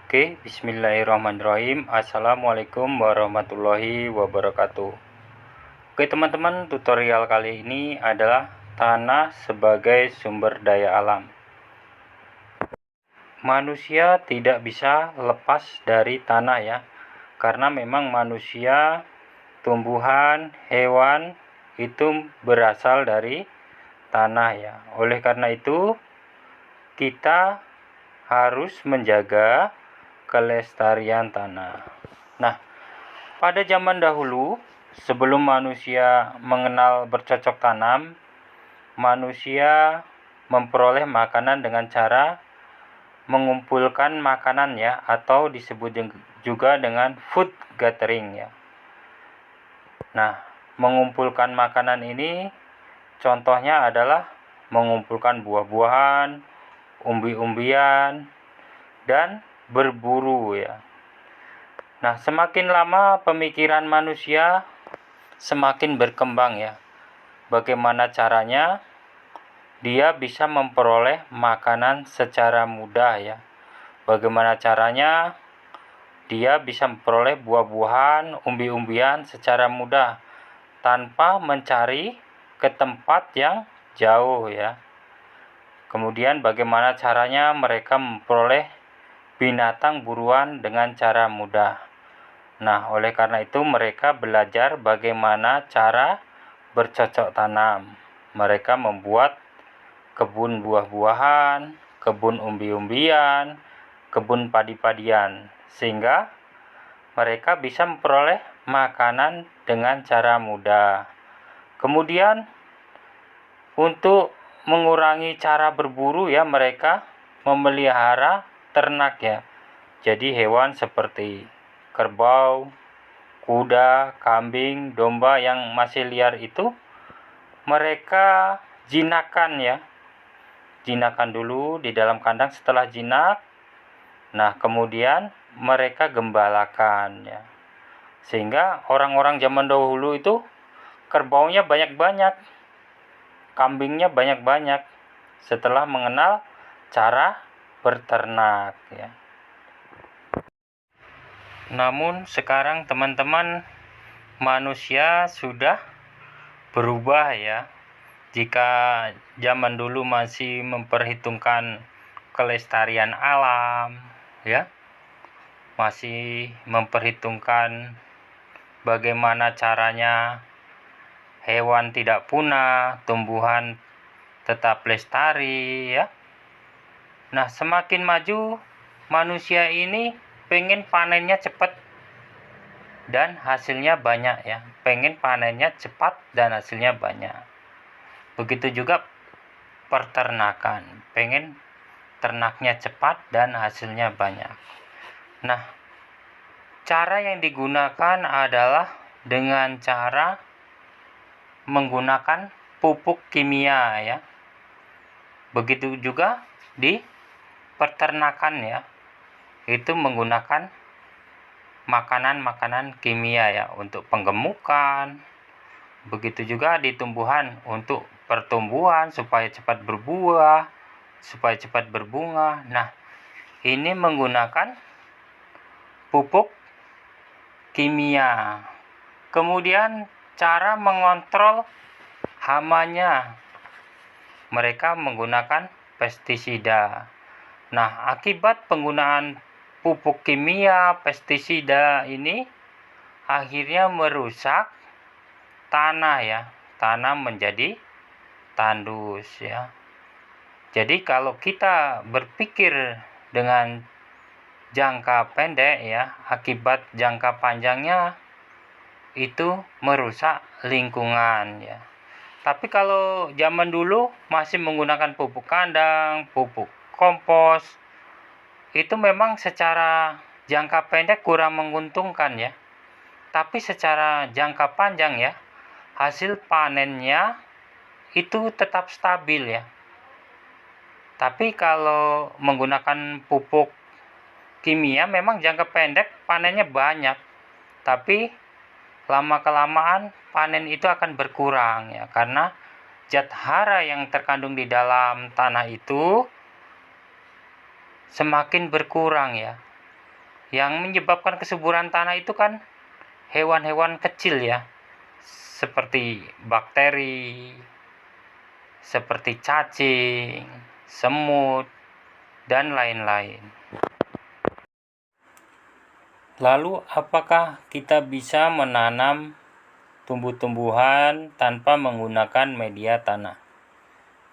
Oke, bismillahirrahmanirrahim. Assalamualaikum warahmatullahi wabarakatuh. Oke teman-teman, tutorial kali ini adalah tanah sebagai sumber daya alam. Manusia tidak bisa lepas dari tanah ya, karena memang manusia, tumbuhan, hewan itu berasal dari tanah ya. Oleh karena itu, kita harus menjaga kelestarian tanah. Nah, pada zaman dahulu, sebelum manusia mengenal bercocok tanam, manusia memperoleh makanan dengan cara mengumpulkan makanan ya, atau disebut juga dengan food gathering ya. Nah, mengumpulkan makanan ini contohnya adalah mengumpulkan buah-buahan, umbi-umbian, dan berburu ya. Nah, semakin lama pemikiran manusia semakin berkembang ya. Bagaimana caranya dia bisa memperoleh makanan secara mudah ya. Bagaimana caranya dia bisa memperoleh buah-buahan, umbi-umbian secara mudah tanpa mencari ke tempat yang jauh ya. Kemudian bagaimana caranya mereka memperoleh binatang buruan dengan cara mudah. Nah, oleh karena itu mereka belajar bagaimana cara bercocok tanam. Mereka membuat kebun buah-buahan, kebun umbi-umbian, kebun padi-padian, sehingga mereka bisa memperoleh makanan dengan cara mudah. Kemudian untuk mengurangi cara berburu ya, mereka memelihara ternak ya. Jadi hewan seperti kerbau, kuda, kambing, domba yang masih liar itu mereka jinakkan ya. Jinakan dulu di dalam kandang. Setelah jinak, nah kemudian mereka gembalakan ya. Sehingga orang-orang zaman dahulu itu kerbaunya banyak-banyak, kambingnya banyak-banyak setelah mengenal cara berternak ya. Namun sekarang teman-teman, manusia sudah berubah ya. Jika zaman dulu masih memperhitungkan kelestarian alam ya, masih memperhitungkan bagaimana caranya hewan tidak punah, tumbuhan tetap lestari ya. Nah, semakin maju manusia ini pengen panennya cepat dan hasilnya banyak ya. Pengen panennya cepat dan hasilnya banyak. Begitu juga peternakan, pengen ternaknya cepat dan hasilnya banyak. Nah, cara yang digunakan adalah dengan cara menggunakan pupuk kimia ya. Begitu juga di peternakan ya, itu menggunakan makanan-makanan kimia ya untuk penggemukan. Begitu juga di tumbuhan untuk pertumbuhan supaya cepat berbuah, supaya cepat berbunga. Nah, ini menggunakan pupuk kimia. Kemudian cara mengontrol hamanya, mereka menggunakan pestisida. Nah, akibat penggunaan pupuk kimia, pestisida ini akhirnya merusak tanah ya. Tanah menjadi tandus ya. Jadi kalau kita berpikir dengan jangka pendek ya, akibat jangka panjangnya itu merusak lingkungan ya. Tapi kalau zaman dulu masih menggunakan pupuk kandang, pupuk kompos, itu memang secara jangka pendek kurang menguntungkan ya. Tapi secara jangka panjang ya, hasil panennya itu tetap stabil ya. Tapi kalau menggunakan pupuk kimia memang jangka pendek panennya banyak, tapi lama-kelamaan panen itu akan berkurang ya, karena zat hara yang terkandung di dalam tanah itu semakin berkurang ya. Yang menyebabkan kesuburan tanah itu kan hewan-hewan kecil ya, seperti bakteri, seperti cacing, semut, dan lain-lain. Lalu apakah kita bisa menanam tumbuh-tumbuhan tanpa menggunakan media tanah?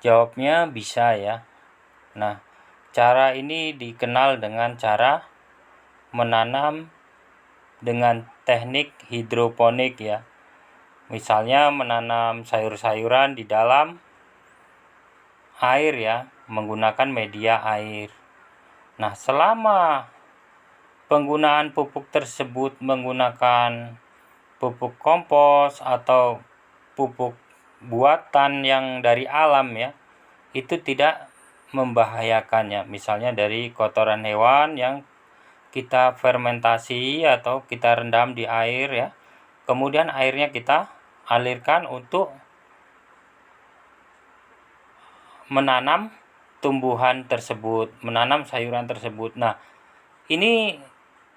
Jawabnya bisa ya. Nah, cara ini dikenal dengan cara menanam dengan teknik hidroponik ya. Misalnya menanam sayur-sayuran di dalam air ya, menggunakan media air. Nah, selama penggunaan pupuk tersebut menggunakan pupuk kompos atau pupuk buatan yang dari alam ya, itu tidak membahayakannya. Misalnya dari kotoran hewan yang kita fermentasi atau kita rendam di air ya, kemudian airnya kita alirkan untuk menanam tumbuhan tersebut, menanam sayuran tersebut. Nah, ini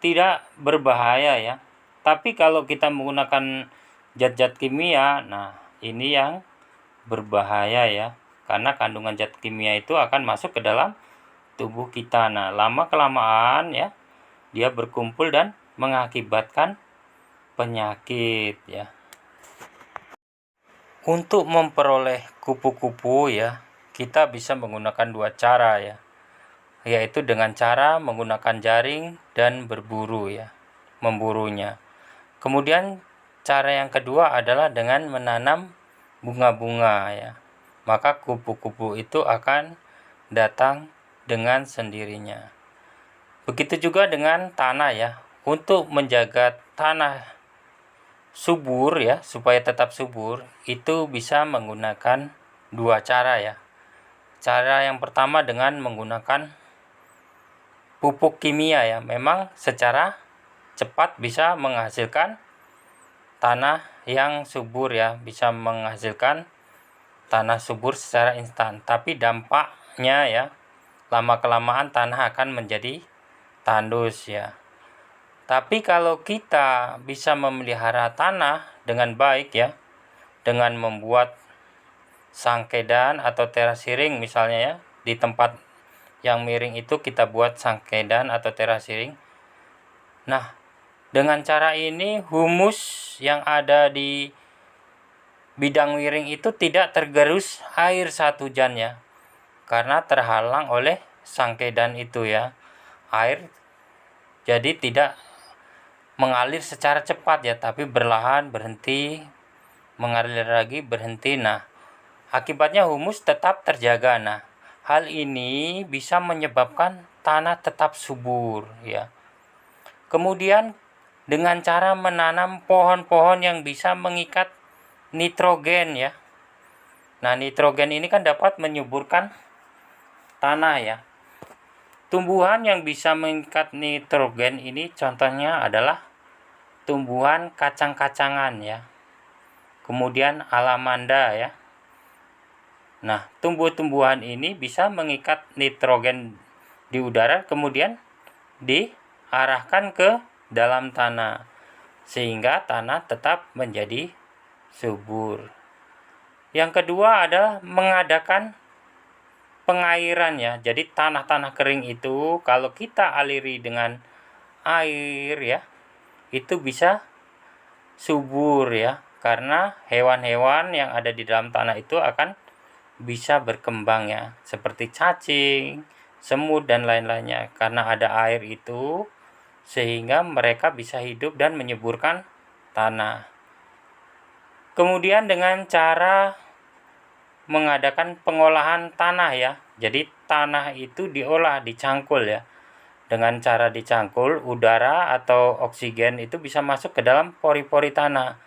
tidak berbahaya ya. Tapi kalau kita menggunakan zat-zat kimia, nah ini yang berbahaya ya. Karena kandungan zat kimia itu akan masuk ke dalam tubuh kita. Nah, lama-kelamaan ya, dia berkumpul dan mengakibatkan penyakit ya. Untuk memperoleh kupu-kupu ya, kita bisa menggunakan dua cara ya, yaitu dengan cara menggunakan jaring dan berburu ya, memburunya. Kemudian cara yang kedua adalah dengan menanam bunga-bunga ya. Maka kupu-kupu itu akan datang dengan sendirinya. Begitu juga dengan tanah ya. Untuk menjaga tanah subur ya, supaya tetap subur, itu bisa menggunakan dua cara ya. Cara yang pertama dengan menggunakan pupuk kimia ya. Memang secara cepat bisa menghasilkan tanah yang subur ya, bisa menghasilkan tanah subur secara instan. Tapi dampaknya ya, lama-kelamaan tanah akan menjadi tandus ya. Tapi kalau kita bisa memelihara tanah dengan baik ya, dengan membuat sangkedan atau terasiring misalnya ya, di tempat yang miring itu kita buat sangkedan atau terasiring. Nah, dengan cara ini humus yang ada di bidang miring itu tidak tergerus air saat hujan ya, karena terhalang oleh sangkedan itu ya. Air jadi tidak mengalir secara cepat ya, tapi berlahan berhenti, mengalir lagi berhenti. Nah, akibatnya humus tetap terjaga. Nah, hal ini bisa menyebabkan tanah tetap subur ya. Kemudian dengan cara menanam pohon-pohon yang bisa mengikat nitrogen ya. Nah, nitrogen ini kan dapat menyuburkan tanah ya. Tumbuhan yang bisa mengikat nitrogen ini contohnya adalah tumbuhan kacang-kacangan ya. Kemudian alamanda ya. Nah, tumbuh-tumbuhan ini bisa mengikat nitrogen di udara kemudian diarahkan ke dalam tanah sehingga tanah tetap menjadi subur. Yang kedua adalah mengadakan pengairan ya. Jadi tanah-tanah kering itu kalau kita aliri dengan air ya, itu bisa subur ya, karena hewan-hewan yang ada di dalam tanah itu akan bisa berkembang ya, seperti cacing, semut dan lain-lainnya. Karena ada air itu sehingga mereka bisa hidup dan menyuburkan tanah. Kemudian dengan cara mengadakan pengolahan tanah ya. Jadi tanah itu diolah, dicangkul ya. Dengan cara dicangkul, udara atau oksigen itu bisa masuk ke dalam pori-pori tanah.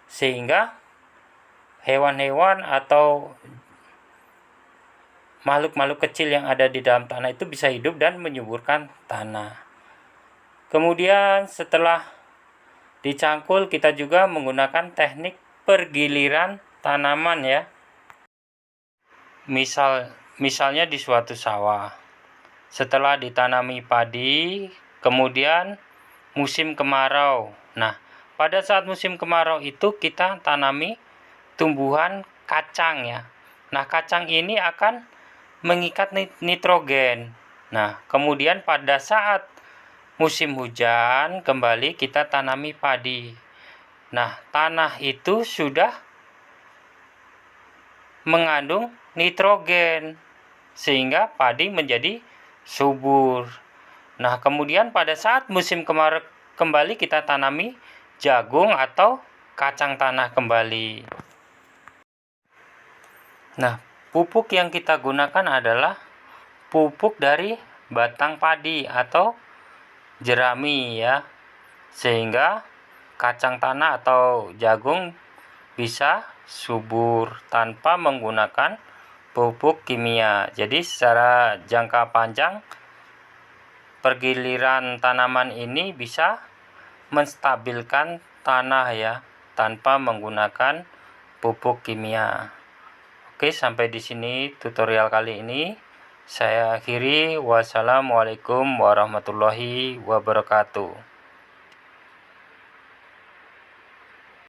Sehingga hewan-hewan atau makhluk-makhluk kecil yang ada di dalam tanah itu bisa hidup dan menyuburkan tanah. Kemudian setelah dicangkul, kita juga menggunakan teknik pergiliran tanaman ya. Misalnya di suatu sawah, setelah ditanami padi, Kemudian musim kemarau. Nah, pada saat musim kemarau itu kita tanami tumbuhan kacang ya. Nah, kacang ini akan mengikat nitrogen. Nah, kemudian pada saat musim hujan kembali kita tanami padi. Nah, tanah itu sudah mengandung nitrogen sehingga padi menjadi subur. Nah, kemudian pada saat musim kemarau kembali kita tanami jagung atau kacang tanah kembali. Nah, pupuk yang kita gunakan adalah pupuk dari batang padi atau jerami ya. Sehingga kacang tanah atau jagung bisa subur tanpa menggunakan pupuk kimia. Jadi secara jangka panjang pergiliran tanaman ini bisa menstabilkan tanah ya tanpa menggunakan pupuk kimia. Oke, sampai di sini tutorial kali ini. Saya akhiri. Wassalamualaikum warahmatullahi wabarakatuh.